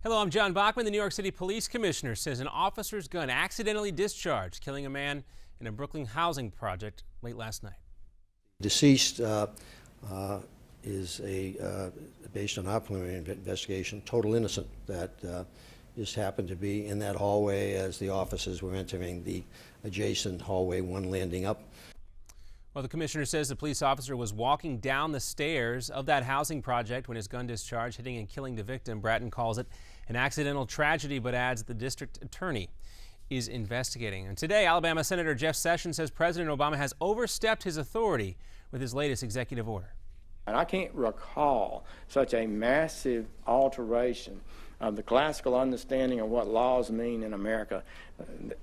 Hello, I'm John Bachman. The New York City Police Commissioner says an officer's gun accidentally discharged, killing a man in a Brooklyn housing project late last night. Deceased is based on our preliminary investigation, total innocent. That just happened to be in that hallway as the officers were entering the adjacent hallway, one landing up. Well, the commissioner says the police officer was walking down the stairs of that housing project when his gun discharged, hitting and killing the victim. Bratton calls it an accidental tragedy, but adds the district attorney is investigating. And today, Alabama Senator Jeff Sessions says President Obama has overstepped his authority with his latest executive order. And I can't recall such a massive alteration of the classical understanding of what laws mean in America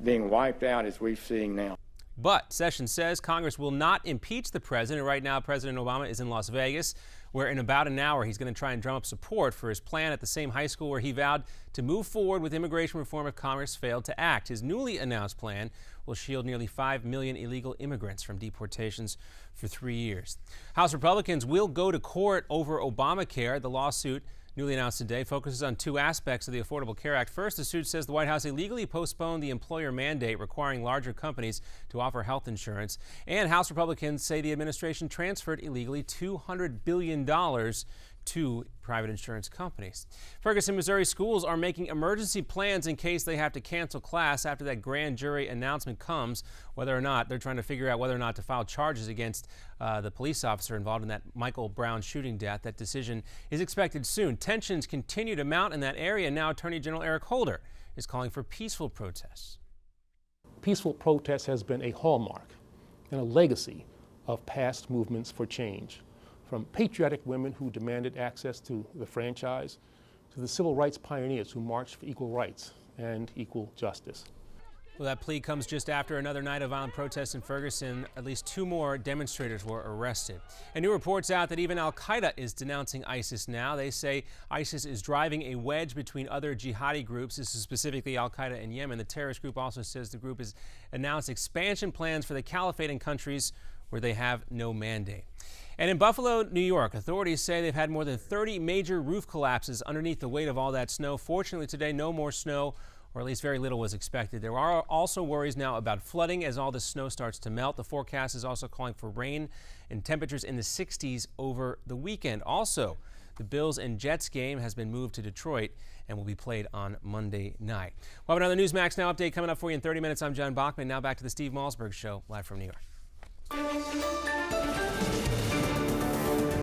being wiped out as we're seeing now. But Sessions says Congress will not impeach the president. Right now, President Obama is in Las Vegas, where in about an hour he's going to try and drum up support for his plan at the same high school where he vowed to move forward with immigration reform if Congress failed to act. His newly announced plan will shield nearly 5 million illegal immigrants from deportations for 3 years. House Republicans will go to court over Obamacare. The lawsuit, newly announced today, focuses on two aspects of the Affordable Care Act. First, the suit says the White House illegally postponed the employer mandate requiring larger companies to offer health insurance. And House Republicans say the administration transferred illegally $200 billion to private insurance companies. Ferguson, Missouri schools are making emergency plans in case they have to cancel class after that grand jury announcement comes, whether or not they're trying to figure out whether or not to file charges against the police officer involved in that Michael Brown shooting death. That decision is expected soon. Tensions continue to mount in that area. Now Attorney General Eric Holder is calling for peaceful protests. Peaceful protest has been a hallmark and a legacy of past movements for change. From patriotic women who demanded access to the franchise to the civil rights pioneers who marched for equal rights and equal justice. Well, that plea comes just after another night of violent protests in Ferguson. At least 2 more demonstrators were arrested. And new reports out that even al-Qaeda is denouncing ISIS now. They say ISIS is driving a wedge between other jihadi groups. This is specifically al-Qaeda in Yemen. The terrorist group also says the group has announced expansion plans for the caliphate in countries where they have no mandate. And in Buffalo, New York, authorities say they've had more than 30 major roof collapses underneath the weight of all that snow. Fortunately, today, no more snow, or at least very little was expected. There are also worries now about flooding as all this snow starts to melt. The forecast is also calling for rain and temperatures in the 60s over the weekend. Also, the Bills and Jets game has been moved to Detroit and will be played on Monday night. We'll have another Newsmax Now update coming up for you in 30 minutes. I'm John Bachman. Now back to the Steve Malzberg Show, live from New York.